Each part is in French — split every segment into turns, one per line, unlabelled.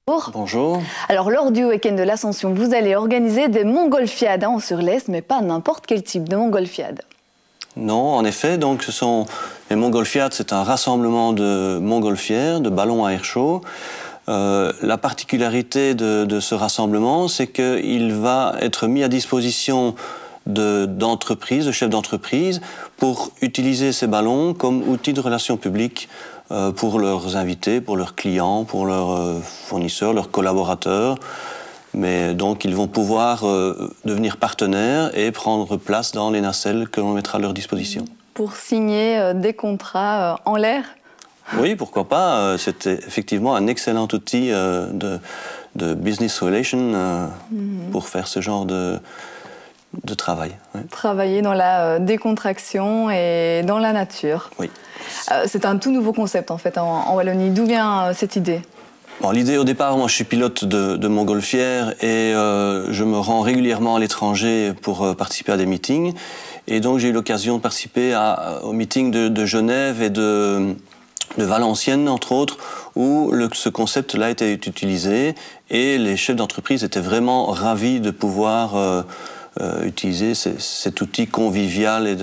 Bonjour.
Alors, lors du week-end de l'Ascension, vous allez organiser des montgolfiades sur l'Est, mais pas n'importe quel type de montgolfiade.
Non, en effet, donc les montgolfiades, c'est un rassemblement de montgolfières, de ballons à air chaud. La particularité de ce rassemblement, c'est qu'il va être mis à disposition d'entreprises, de chefs d'entreprise, pour utiliser ces ballons comme outil de relations publiques pour leurs invités, pour leurs clients, pour leurs fournisseurs, leurs collaborateurs. Mais donc ils vont pouvoir devenir partenaires et prendre place dans les nacelles que l'on mettra à leur disposition.
Pour signer des contrats en l'air ?
Oui, pourquoi pas. C'est effectivement un excellent outil de business relation pour faire ce genre de travail. Oui.
Travailler dans la décontraction et dans la nature.
Oui.
C'est un tout nouveau concept en fait en Wallonie. D'où vient cette idée ?
Bon, l'idée au départ, moi je suis pilote de montgolfière et je me rends régulièrement à l'étranger pour participer à des meetings. Et donc j'ai eu l'occasion de participer au meeting de Genève et de Valenciennes, entre autres, où ce concept-là était utilisé et les chefs d'entreprise étaient vraiment ravis de pouvoir utiliser cet outil convivial et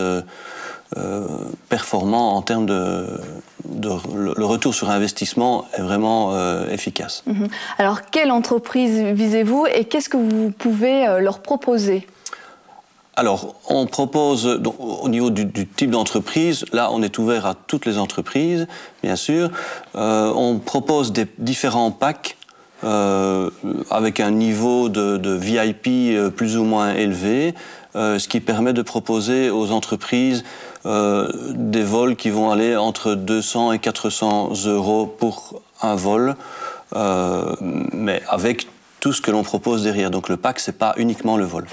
performant en termes le retour sur investissement est vraiment efficace.
Alors, quelle entreprise visez-vous et qu'est-ce que vous pouvez leur proposer ?
Alors, on propose, donc, au niveau du type d'entreprise, là on est ouvert à toutes les entreprises, bien sûr. On propose des différents packs avec un niveau de VIP plus ou moins élevé, ce qui permet de proposer aux entreprises des vols qui vont aller entre 200 et 400 € pour un vol, mais avec tout ce que l'on propose derrière. Donc le pack, c'est pas uniquement le vol.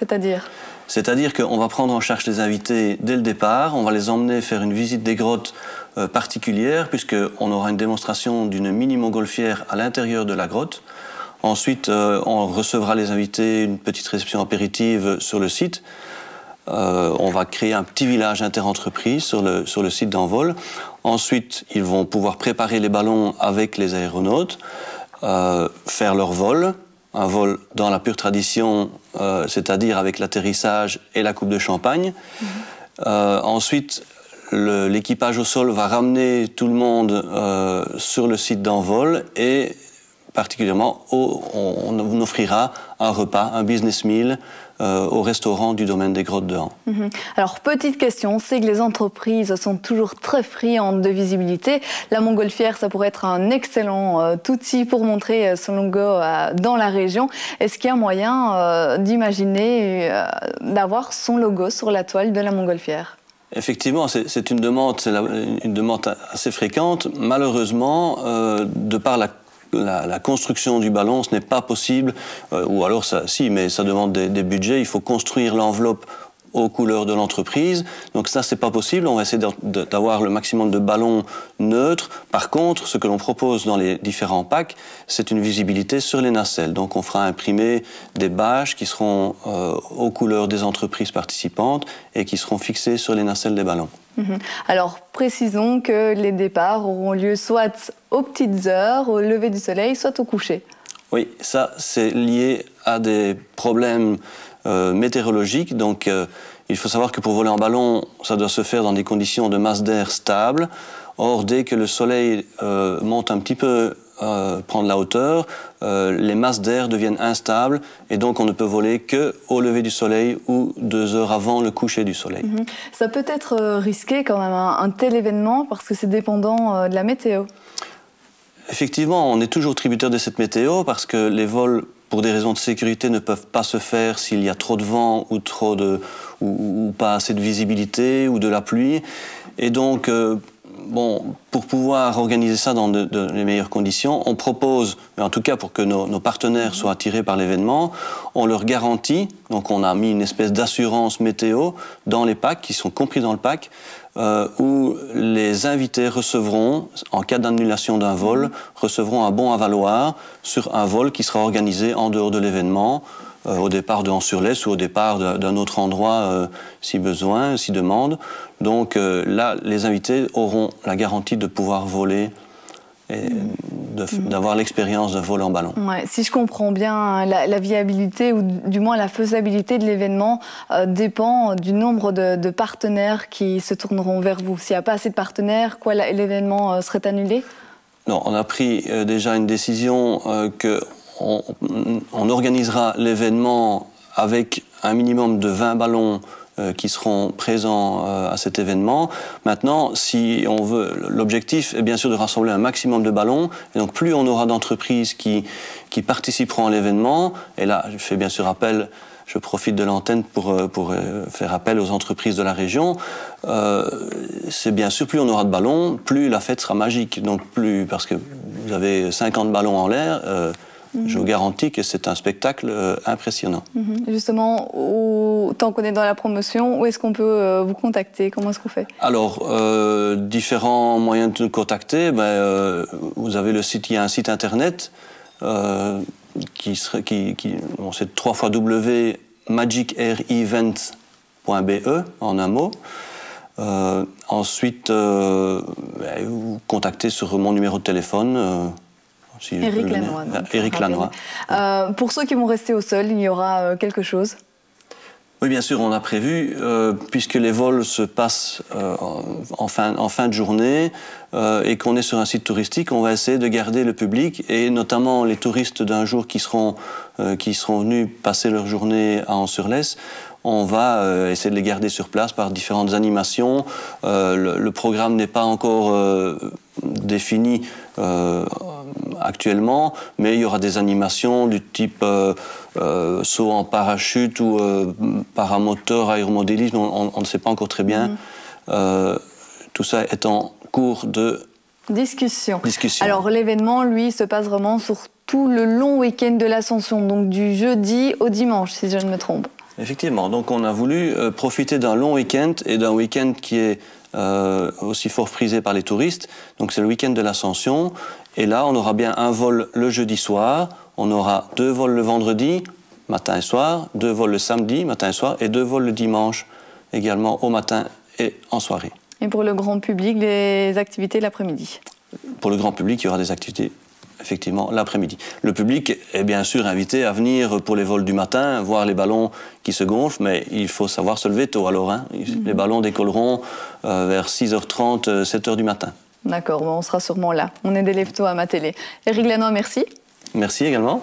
C'est-à-dire qu'on va prendre en charge les invités dès le départ, on va les emmener faire une visite des grottes particulières, puisqu'on aura une démonstration d'une mini-montgolfière à l'intérieur de la grotte. Ensuite, on recevra les invités, une petite réception apéritive sur le site. On va créer un petit village interentreprise sur le site d'envol. Ensuite, ils vont pouvoir préparer les ballons avec les aéronautes, faire leur vol. Un vol dans la pure tradition, c'est-à-dire avec l'atterrissage et la coupe de champagne. Ensuite, l'équipage au sol va ramener tout le monde sur le site d'envol et particulièrement, on offrira un repas, un business meal au restaurant du domaine des Grottes de Han.
Alors, petite question, on sait que les entreprises sont toujours très friandes de visibilité. La montgolfière, ça pourrait être un excellent outil pour montrer son logo dans la région. Est-ce qu'il y a moyen d'imaginer d'avoir son logo sur la toile de la montgolfière ?
Effectivement, c'est une demande assez fréquente. Malheureusement, de par la construction du ballon, ce n'est pas possible, ou alors si, mais ça demande des budgets. Il faut construire l'enveloppe aux couleurs de l'entreprise. Donc ça, c'est pas possible. On va essayer d'avoir le maximum de ballons neutres. Par contre, ce que l'on propose dans les différents packs, c'est une visibilité sur les nacelles. Donc on fera imprimer des badges qui seront aux couleurs des entreprises participantes et qui seront fixés sur les nacelles des ballons.
Alors, précisons que les départs auront lieu soit aux petites heures, au lever du soleil, soit au coucher.
Oui, ça, c'est lié à des problèmes météorologiques. Donc, il faut savoir que pour voler en ballon, ça doit se faire dans des conditions de masse d'air stable. Or, dès que le soleil monte un petit peu, prendre la hauteur, les masses d'air deviennent instables et donc on ne peut voler qu'au lever du soleil ou 2 heures avant le coucher du soleil.
Ça peut être risqué quand même, un tel événement, parce que c'est dépendant de la météo.
Effectivement, on est toujours tributaire de cette météo parce que les vols, pour des raisons de sécurité, ne peuvent pas se faire s'il y a trop de vent ou pas assez de visibilité ou de la pluie. Et donc, pour pouvoir organiser ça dans les meilleures conditions, on propose, en tout cas pour que nos partenaires soient attirés par l'événement, on leur garantit, donc on a mis une espèce d'assurance météo dans les packs, qui sont compris dans le pack, où les invités recevront, en cas d'annulation d'un vol, recevront un bon à valoir sur un vol qui sera organisé en dehors de l'événement, au départ de Han-sur-Lesse ou au départ d'un autre endroit si besoin, si demande. Donc là, les invités auront la garantie de pouvoir voler et d'avoir l'expérience de vol en ballon.
Ouais, si je comprends bien, la viabilité ou du moins la faisabilité de l'événement dépend du nombre de partenaires qui se tourneront vers vous. S'il n'y a pas assez de partenaires, l'événement serait annulé?
Non, on a pris déjà une décision qu'on organisera l'événement avec un minimum de 20 ballons qui seront présents à cet événement. Maintenant, si on veut, l'objectif est bien sûr de rassembler un maximum de ballons, et donc plus on aura d'entreprises qui participeront à l'événement, et là je fais bien sûr appel, je profite de l'antenne pour faire appel aux entreprises de la région, c'est bien sûr plus on aura de ballons, plus la fête sera magique, donc plus, parce que vous avez 50 ballons en l'air, je vous garantis que c'est un spectacle impressionnant.
Justement, tant qu'on est dans la promotion, où est-ce qu'on peut vous contacter? Comment est-ce qu'on fait? Alors,
différents moyens de nous contacter. Vous avez le site, il y a un site internet c'est www.magicAirEvents.be en un mot. Ensuite, vous contactez sur mon numéro de téléphone.
Éric Lannoy.
Éric Lannoy.
Pour ceux qui vont rester au sol, il y aura quelque chose?
Oui, bien sûr, on a prévu, puisque les vols se passent en fin de journée et qu'on est sur un site touristique, on va essayer de garder le public et notamment les touristes d'un jour qui seront venus passer leur journée à Ans-sur-Lesse. On va essayer de les garder sur place par différentes animations. Le programme n'est pas encore défini actuellement, mais il y aura des animations du type saut en parachute ou paramoteur, aéromodélisme, on ne sait pas encore très bien. Tout ça est en cours de discussion.
Alors l'événement, lui, se passe vraiment sur tout le long week-end de l'Ascension, donc du jeudi au dimanche, si je ne me trompe.
Effectivement, donc on a voulu profiter d'un long week-end et d'un week-end qui est aussi fort prisé par les touristes. Donc c'est le week-end de l'Ascension. Et là, on aura bien un vol le jeudi soir, on aura 2 vols le vendredi, matin et soir, 2 vols le samedi, matin et soir, et 2 vols le dimanche, également au matin et en soirée.
Et pour le grand public, les activités l'après-midi?
Pour le grand public, il y aura des activités effectivement l'après-midi. Le public est bien sûr invité à venir pour les vols du matin, voir les ballons qui se gonflent, mais il faut savoir se lever tôt alors. Les ballons décolleront vers 6h30, 7h du matin.
D'accord, on sera sûrement là. On est des lève-tôt à ma télé. Éric Lannoy, merci.
Merci également.